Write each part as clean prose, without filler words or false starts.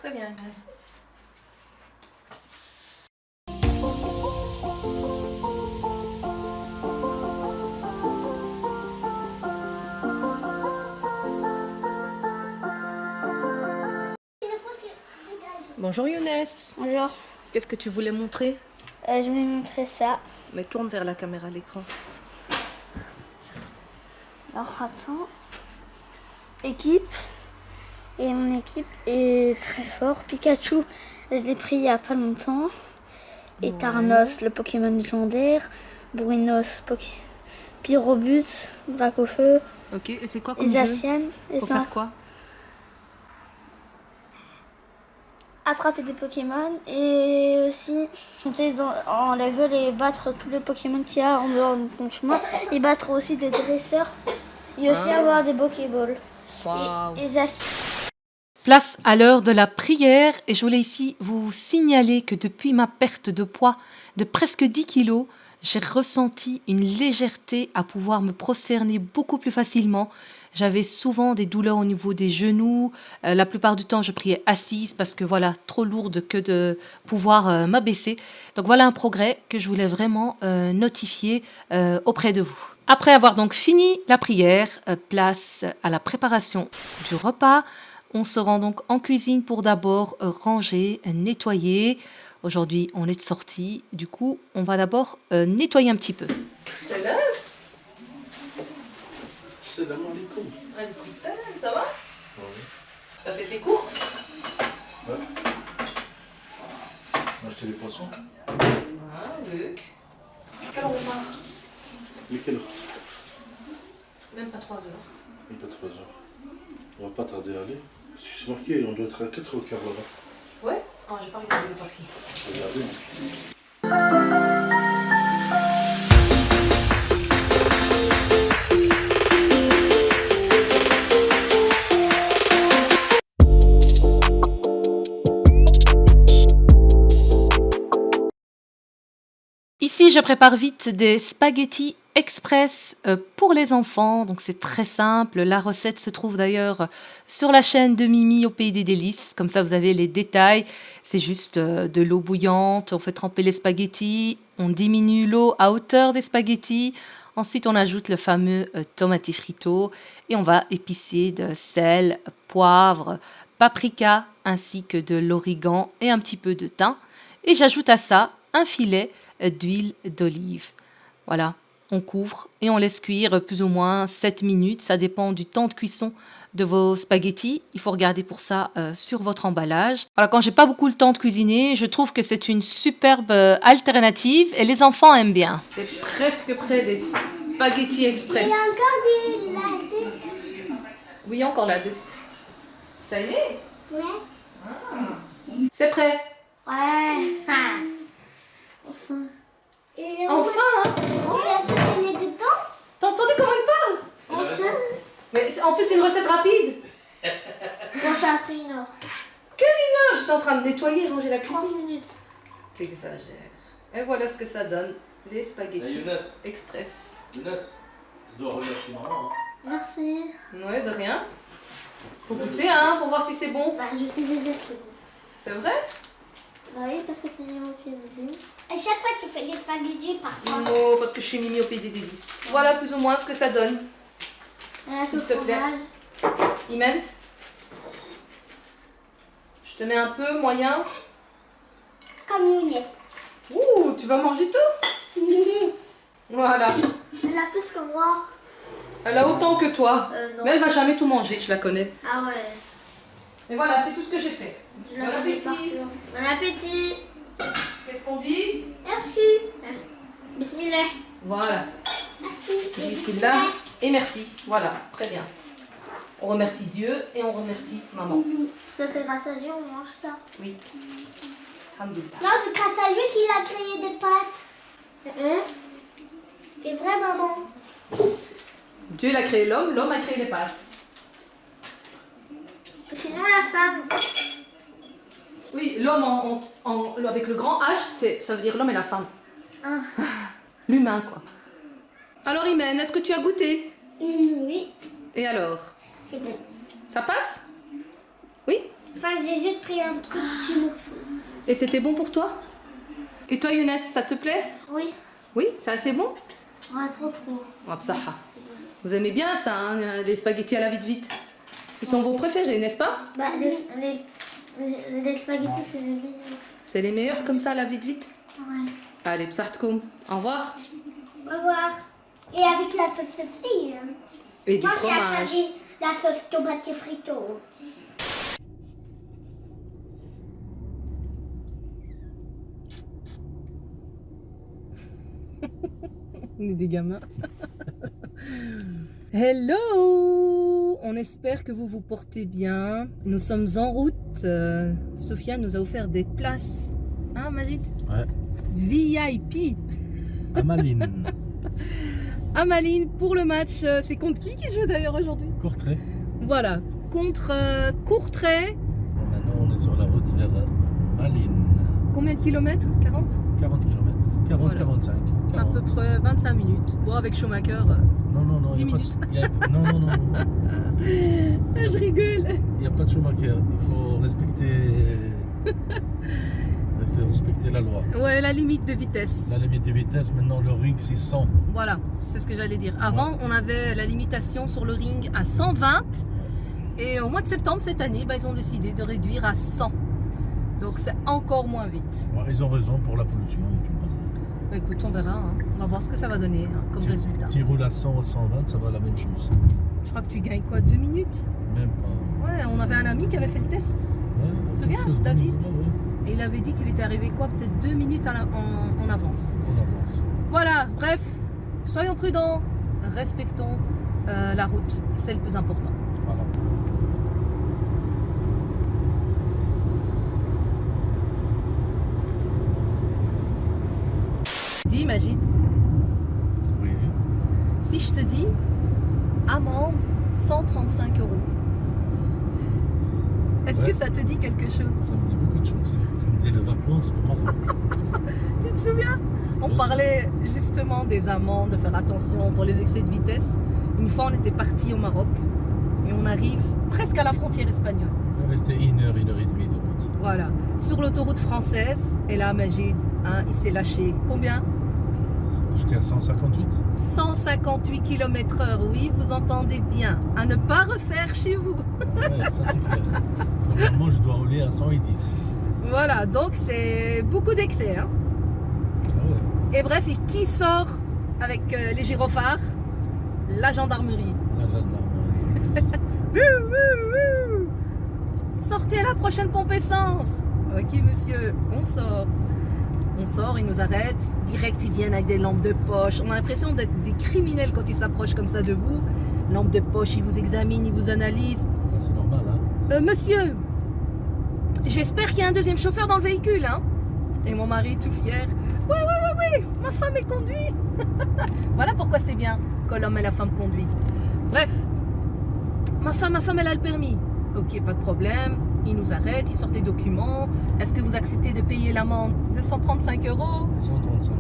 Très bien, Imen. Bonjour Younes. Bonjour, Qu'est-ce que tu voulais montrer? je voulais montrer ça. Mais tourne vers la caméra à l'écran. Alors attends. Équipe. Et mon équipe est très fort. Pikachu, je l'ai pris il n'y a pas longtemps. Et Tarnos, le Pokémon légendaire. Bruinos, Pyrobus, Dracofeu. Ok, et c'est quoi comme jeu? Zacian. Et Faut ça, faire quoi? attraper des Pokémon. Et aussi, monter en level et battre tous les Pokémon qu'il y a en dehors de ton chemin. Et battre aussi des dresseurs. Et aussi avoir des Pokéballs. Waouh. Et Zacian. Place à l'heure de la prière et je voulais ici vous signaler que depuis ma perte de poids de presque 10 kilos, j'ai ressenti une légèreté à pouvoir me prosterner beaucoup plus facilement. J'avais souvent des douleurs au niveau des genoux. La plupart du temps, je priais assise parce que voilà, trop lourde que de pouvoir m'abaisser. Donc voilà un progrès que je voulais vraiment notifier auprès de vous. Après avoir donc fini la prière, place à la préparation du repas. On se rend donc en cuisine pour d'abord ranger, nettoyer. Aujourd'hui, on est de sortie. Du coup, on va d'abord nettoyer un petit peu. Salam. Salam alaikum. Alaikum salam, ça va? Oui. T'as fait tes courses? Ouais. On a acheté les poissons. Ah, Luc. Quelle heure on part? Lesquels? Même pas 3 heures. Il n'est pas 3 heures. On va pas tarder à aller. C'est marqué, on doit être à 4 au quart là-bas. Ouais? Ah, j'ai pas regardé le papier. Regardez. Ici, je prépare vite des spaghettis express pour les enfants. Donc, c'est très simple. La recette se trouve d'ailleurs sur la chaîne de Mimi au Pays des Délices. Comme ça, vous avez les détails. C'est juste de l'eau bouillante. On fait tremper les spaghettis. On diminue l'eau à hauteur des spaghettis. Ensuite, on ajoute le fameux tomate frito. Et on va épicer de sel, poivre, paprika, ainsi que de l'origan et un petit peu de thym. Et j'ajoute à ça un filet d'huile d'olive. Voilà, on couvre et on laisse cuire plus ou moins 7 minutes. Ça dépend du temps de cuisson de vos spaghettis. Il faut regarder pour ça sur votre emballage. Voilà, quand j'ai pas beaucoup le temps de cuisiner, je trouve que c'est une superbe alternative et les enfants aiment bien. C'est presque près des spaghettis express. Il y a encore des lattes. Oui, encore là. T'as aimé? Ouais. C'est prêt. Ouais. Enfin. Et Enfin, hein? il a fait les dedans. T'as entendu comment il parle? Enfin. Mais en plus, c'est une recette rapide. Bon, ça a pris une heure. Quelle une heure? J'étais en train de nettoyer et ranger la 30 cuisine. minutes. T'exagères. Et voilà ce que ça donne. Les spaghettis Younes, express. Younes, tu dois remercier maman. Hein. Merci. Ouais, de rien. Faut goûter, hein, pour voir si c'est bon. Bah, je sais déjà que c'est bon. C'est vrai? Bah oui, parce que tu as mon pied de Denis. À chaque fois, tu fais des spaghettis parfois. Non, parce que je suis Mimi au Pays des Délices. Voilà plus ou moins ce que ça donne. S'il te plaît. Imen, je te mets un peu, moyen. Comme Younes. Ouh, tu vas manger tout? Voilà. Elle a plus que moi. Elle a autant que toi. Non. Mais elle va jamais tout manger, je la connais. Ah ouais. Et voilà, c'est tout ce que j'ai fait. Je Bon la connais appétit. par cœur. Bon appétit. Qu'est-ce qu'on dit? Merci. Bismillah. Voilà. Merci. Bismillah. Et merci. Voilà, très bien. On remercie Dieu et on remercie maman. Parce que c'est grâce à Dieu on mange ça. Oui. Alhamdoulilah. Non, c'est grâce à lui qu'il a créé des pâtes. Hein? C'est vrai, maman. Dieu il a créé l'homme, l'homme a créé les pâtes. Sinon, la femme. Oui, l'homme avec le grand H, ça veut dire l'homme et la femme. Ah. L'humain, quoi. Alors, Imen, est-ce que tu as goûté? Oui. Et alors? C'est bon. Ça passe? Oui? Enfin, j'ai juste pris un tout petit morceau. Et c'était bon pour toi? Et toi Younes, ça te plaît? Oui. Oui, c'est assez bon? Ouais, trop. Ah, bsaha. Vous aimez bien ça, hein, les spaghettis à la vite. Ce sont vos préférés, n'est-ce pas? Bah, les spaghettis, c'est les meilleurs. C'est les meilleurs comme ça à la vite. Ouais. Allez, psartkoum. Au revoir. Au revoir. Et avec la sauce aussi. Hein. Et du Moi, j'ai fromage. acheté la sauce tomate frito. On est des gamins. Hello! On espère que vous vous portez bien. Nous sommes en route. Sofiane nous a offert des places. Hein, Magid? Ouais. VIP À Malines. à Malines pour le match. C'est contre qui joue d'ailleurs aujourd'hui? Courtrai. Voilà, contre Courtrai. Bon, maintenant, on est sur la route vers Malines. Combien de kilomètres? 40? 40 km. 40, Voilà. 45. À 40. peu près 25 minutes. Bon, avec Schumacher, Non, 10 il n'y a, minutes. non. je rigole. Il n'y a pas de Schumacher. Il faut respecter la loi. Ouais, la limite de vitesse. La limite de vitesse, maintenant, le ring, c'est 100. Voilà, c'est ce que j'allais dire. Avant, on avait la limitation sur le ring à 120. Et au mois de septembre cette année, ils ont décidé de réduire à 100. Donc c'est encore moins vite. Ouais, ils ont raison pour la pollution. Et tout le bazar. Bah, écoute, on verra. Hein. On va voir ce que ça va donner comme résultat. Tu roules à 100 ou 120, ça va la même chose. Je crois que tu gagnes quoi, 2 minutes? Même pas. Ouais, on avait un ami qui avait fait le test. Ouais, Tu te souviens, quelque chose de David? nouveau, ouais. Et il avait dit qu'il était arrivé quoi, peut-être 2 minutes en avance. On avance. Voilà, bref, soyons prudents, respectons la route, c'est le plus important. Voilà. Dis Magid, Oui. si je te dis amende 135 €, est-ce que ça te dit quelque chose? Ça me dit beaucoup de choses. Ça me dit les vacances au Maroc. Tu te souviens? On Bien parlait justement des amendes, de faire attention pour les excès de vitesse. Une fois, on était parti au Maroc et on arrive presque à la frontière espagnole. On est resté 1 heure et demie de route. Voilà, sur l'autoroute française. Et là, Magid, hein, il s'est lâché. Combien? J'étais à 158. 158 km/h, oui, vous entendez bien. À ne pas refaire chez vous. Ouais, ça c'est clair. Normalement, je dois rouler à 110. Voilà, donc c'est beaucoup d'excès. Hein. Ah ouais, Et bref, et qui sort avec les gyrophares? La gendarmerie. la gendarmerie. Wouh, wouh, wouh. Sortez à la prochaine pompe essence. Ok, monsieur, on sort. On sort, ils nous arrêtent. Direct, ils viennent avec des lampes de poche. On a l'impression d'être des criminels quand ils s'approchent comme ça de vous. Lampe de poche, ils vous examinent, ils vous analysent. C'est normal, hein. Monsieur, j'espère qu'il y a un deuxième chauffeur dans le véhicule, hein? Et mon mari, tout fier. Oui, ma femme est conduite. Voilà pourquoi c'est bien quand l'homme et la femme conduisent. Bref, ma femme, elle a le permis. Ok, pas de problème. Ils nous arrêtent, ils sortent des documents. Est-ce que vous acceptez de payer l'amende de 135 €? 135 €.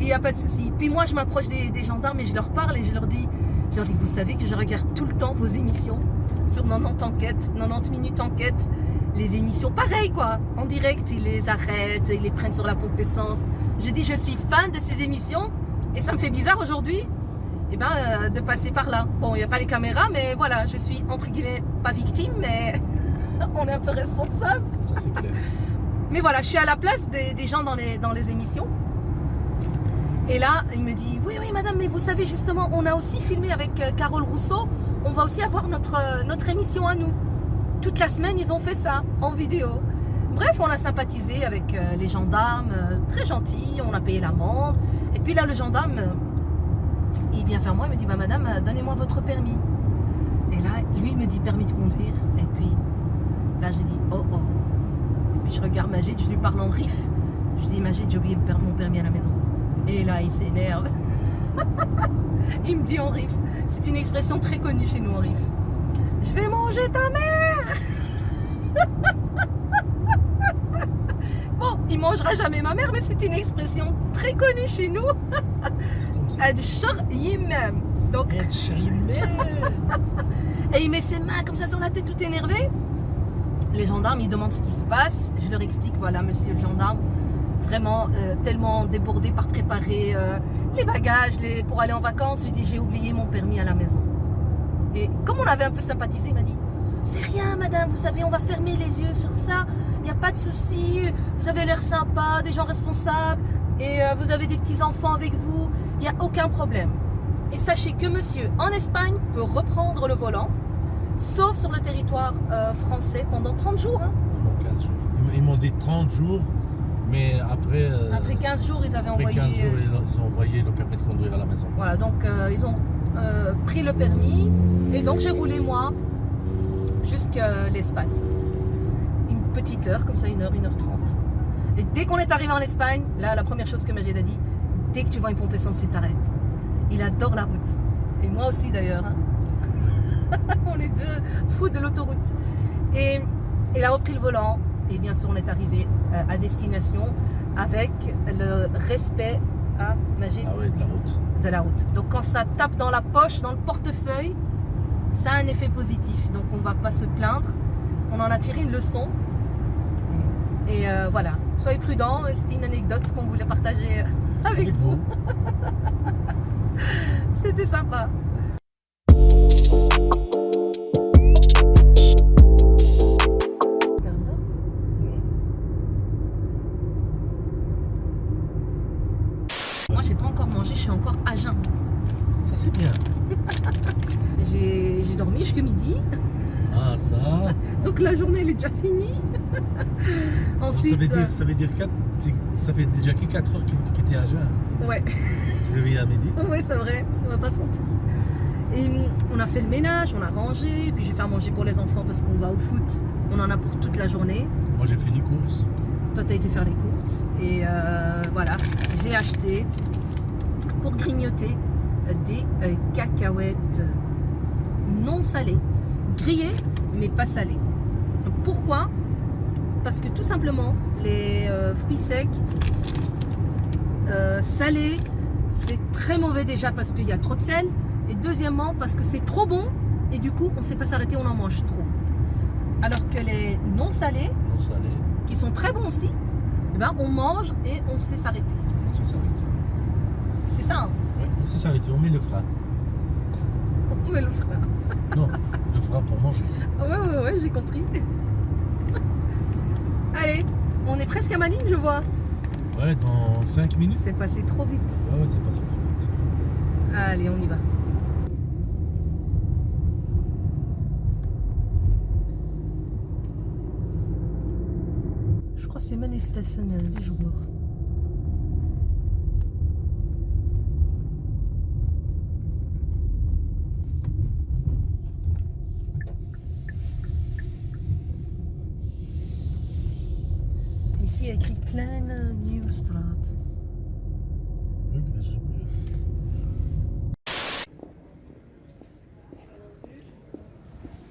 Il n'y a pas de souci. Puis moi, je m'approche des gendarmes et je leur parle et je leur dis, vous savez que je regarde tout le temps vos émissions sur 90 enquêtes, 90 minutes enquête. Les émissions, pareil quoi, en direct, ils les arrêtent, ils les prennent sur la pompe essence. Je dis, je suis fan de ces émissions et ça me fait bizarre aujourd'hui de passer par là. Bon, il n'y a pas les caméras, mais voilà, je suis entre guillemets pas victime, mais on est un peu responsable. Ça c'est clair. Mais voilà, je suis à la place des gens dans les émissions. Et là, il me dit, oui, madame, mais vous savez, justement, on a aussi filmé avec Carole Rousseau, on va aussi avoir notre émission à nous. Toute la semaine, ils ont fait ça, en vidéo. Bref, on a sympathisé avec les gendarmes, très gentils, on a payé l'amende. Et puis là, le gendarme, il vient vers moi, il me dit, madame, donnez-moi votre permis. Et là, lui, il me dit, permis de conduire. Et puis, là, j'ai dit, oh. Et puis, je regarde Magid, je lui parle en riff. Je dis, Magid, j'ai oublié mon permis à la maison. Et là, il s'énerve. Il me dit en riff. C'est une expression très connue chez nous en riff. Je vais manger ta mère. Bon, il mangera jamais ma mère, mais c'est une expression très connue chez nous. Ad shar yimam. Donc, et il met ses mains comme ça sur la tête, tout énervé. les gendarmes, ils demandent ce qui se passe. Je leur explique, voilà, monsieur le gendarme, vraiment tellement débordé par préparer les bagages pour aller en vacances. Je dis, j'ai oublié mon permis à la maison. Et comme on avait un peu sympathisé, il m'a dit, c'est rien madame, vous savez, on va fermer les yeux sur ça, il n'y a pas de souci, vous avez l'air sympa, des gens responsables, et vous avez des petits-enfants avec vous, il n'y a aucun problème. Et sachez que monsieur, en Espagne, peut reprendre le volant, sauf sur le territoire français pendant 30 jours. Hein. Non, 15 jours. Ils m'ont dit 30 jours, mais après... Après 15 jours, ils avaient après envoyé... 15 jours, ils ont envoyé le permis de conduire à la maison. Voilà, donc ils ont pris le permis, et donc j'ai roulé moi jusqu'à l'Espagne. Une petite heure, comme ça, 1h, 1h30. Et dès qu'on est arrivé en Espagne, là, la première chose que Majid a dit, dès que tu vois une pompe essence, tu t'arrêtes. Il adore la route. Et moi aussi d'ailleurs. Hein. On est deux fous de l'autoroute. Et il a repris le volant. Et bien sûr, on est arrivé à destination avec le respect Majid, de la route. Donc quand ça tape dans la poche, dans le portefeuille, ça a un effet positif. Donc on ne va pas se plaindre. On en a tiré une leçon. Et voilà. Soyez prudents. C'était une anecdote qu'on voulait partager avec vous. C'était sympa. Moi, j'ai pas encore mangé, je suis encore à jeun. Ça, c'est bien. J'ai dormi jusqu'à midi. Ah, ça. Donc la journée, elle est déjà finie. Ensuite, ça veut dire ça fait déjà 4 heures qu'il était à jeun. Ouais. Tu te réveilles à midi. Ouais, c'est vrai, on va pas sentir. Et on a fait le ménage, on a rangé, puis j'ai fait à manger pour les enfants parce qu'on va au foot. On en a pour toute la journée. Moi, j'ai fait les courses. Toi, tu as été faire les courses. Et voilà, j'ai acheté pour grignoter des cacahuètes non salées. Grillées, mais pas salées. Pourquoi? Parce que tout simplement, les fruits secs, salés, c'est très mauvais déjà parce qu'il y a trop de sel. Et deuxièmement, parce que c'est trop bon. Et du coup, on ne sait pas s'arrêter, on en mange trop. Alors que les non salés, qui sont très bons aussi, eh ben, on mange et on sait s'arrêter. On sait s'arrêter. C'est ça, hein? Oui, on sait s'arrêter, on met le frein. On met le frein. Non, le frein pour manger. Ouais, j'ai compris. Allez, on est presque à Manille, je vois. Ouais, dans 5 minutes. C'est passé trop vite. Ouais, c'est passé trop vite. Allez, on y va. Je crois que c'est Manille Stephen, les joueurs. Ici, il y a écrit Kleine Nieuwstraat.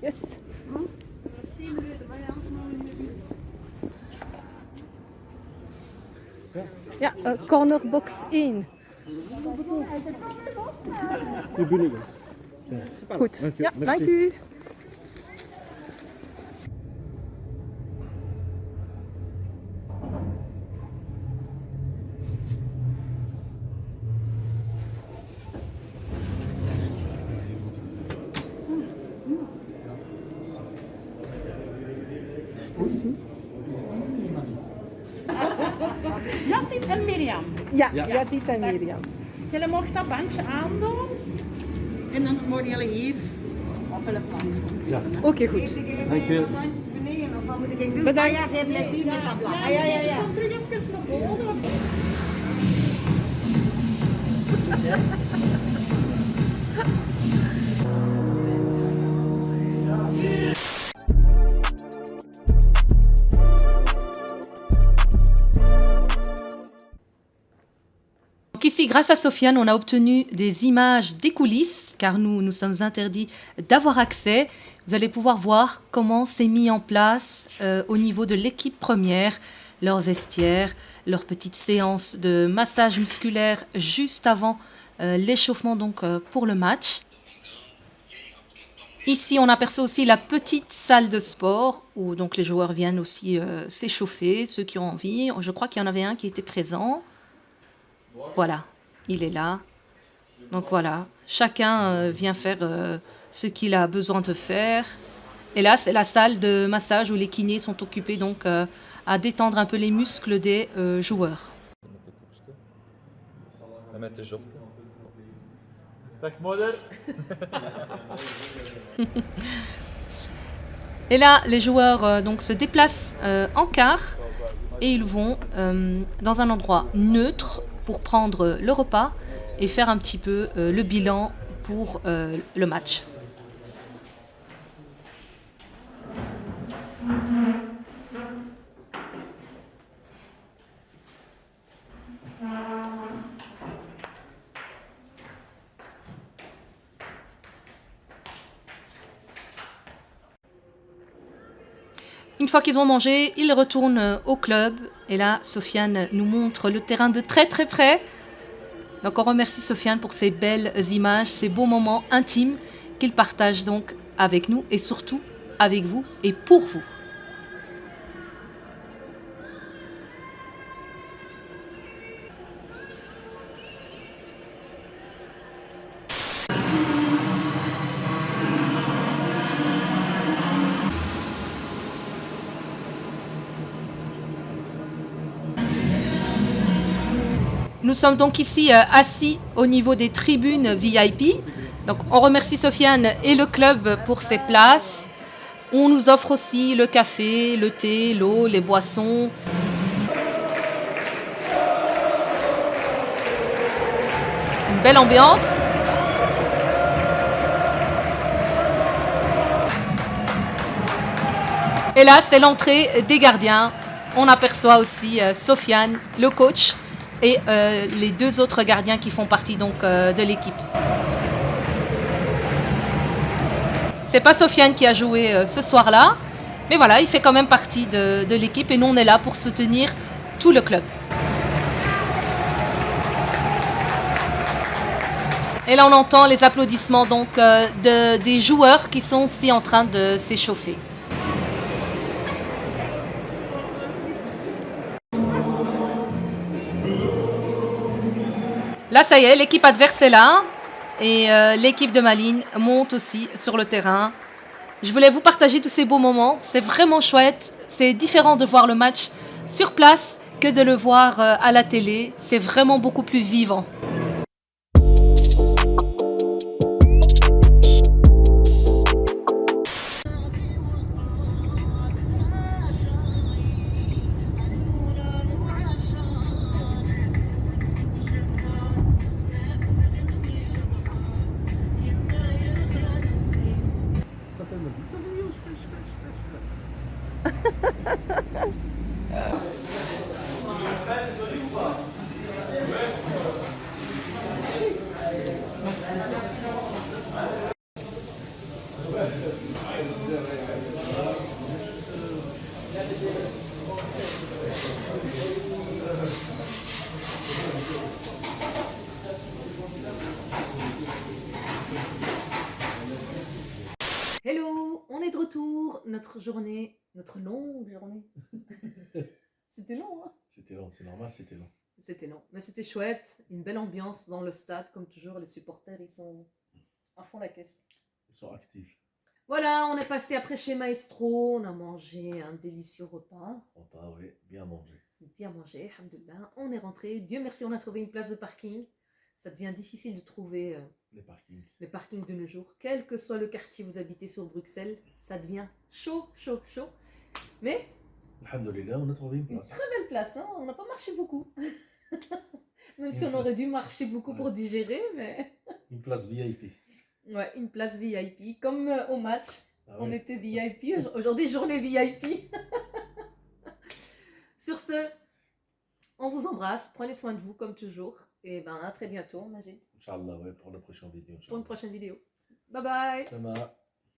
Yes. Ja, corner box 1. Goed. Ja, dank u. Yazid en Mirjam. Ja, Yazid en Mirjam. Jullie mogen dat bandje aandoen. En dan worden jullie hier op de plaats. Ja. Oké, goed. Dank je. Bedankt. Ja. Kom terug even naar boven. Donc ici, grâce à Sofiane, on a obtenu des images des coulisses, car nous sommes interdits d'avoir accès. Vous allez pouvoir voir comment c'est mis en place au niveau de l'équipe première, leur vestiaire, leur petite séance de massage musculaire juste avant l'échauffement donc pour le match. Ici, on aperçoit aussi la petite salle de sport où donc les joueurs viennent aussi s'échauffer, ceux qui ont envie. Je crois qu'il y en avait un qui était présent. Voilà, il est là. Donc voilà, chacun vient faire ce qu'il a besoin de faire. Et là, c'est la salle de massage où les kinés sont occupés donc à détendre un peu les muscles des joueurs. Et là, les joueurs donc se déplacent en quart et ils vont dans un endroit neutre pour prendre le repas et faire un petit peu le bilan pour le match. Une fois qu'ils ont mangé, ils retournent au club. Et là, Sofiane nous montre le terrain de très très près. Donc on remercie Sofiane pour ces belles images, ces beaux moments intimes qu'il partage donc avec nous et surtout avec vous et pour vous. Nous sommes donc ici assis au niveau des tribunes VIP. Donc on remercie Sofiane et le club pour ces places. On nous offre aussi le café, le thé, l'eau, les boissons. Une belle ambiance. Et là, c'est l'entrée des gardiens. On aperçoit aussi Sofiane, le coach, et les deux autres gardiens qui font partie donc de l'équipe. C'est pas Sofiane qui a joué ce soir-là, mais voilà, il fait quand même partie de l'équipe et nous on est là pour soutenir tout le club. Et là on entend les applaudissements donc des joueurs qui sont aussi en train de s'échauffer. Là, ça y est, l'équipe adverse est là et l'équipe de Malines monte aussi sur le terrain. Je voulais vous partager tous ces beaux moments. C'est vraiment chouette. C'est différent de voir le match sur place que de le voir à la télé. C'est vraiment beaucoup plus vivant. Hello, on est de retour. Notre journée, notre longue journée. C'était long, hein? C'était long, c'est normal, c'était long. C'était long, mais c'était chouette. Une belle ambiance dans le stade, comme toujours. Les supporters, ils sont à fond la caisse. Ils sont actifs. Voilà, on est passé après chez Maestro. On a mangé un délicieux repas. Repas, oui, bien mangé. Bien mangé, alhamdoulilah. On est rentré. Dieu merci, on a trouvé une place de parking. Ça devient difficile de trouver les parkings de nos jours. Quel que soit le quartier où vous habitez sur Bruxelles, ça devient chaud, chaud, chaud. Mais Alhamdoulilah, on a trouvé une une place. très belle place, hein. On n'a pas marché beaucoup. Même si on aurait dû marcher beaucoup pour digérer, mais... Une place VIP. Ouais, une place VIP. Comme au match, on ouais. était VIP. Aujourd'hui, journée VIP. Sur ce, on vous embrasse. Prenez soin de vous, comme toujours. Et ben, à très bientôt, Majid. Inch'Allah, ouais, pour la prochaine vidéo. Pour une prochaine vidéo. Bye bye. Sama.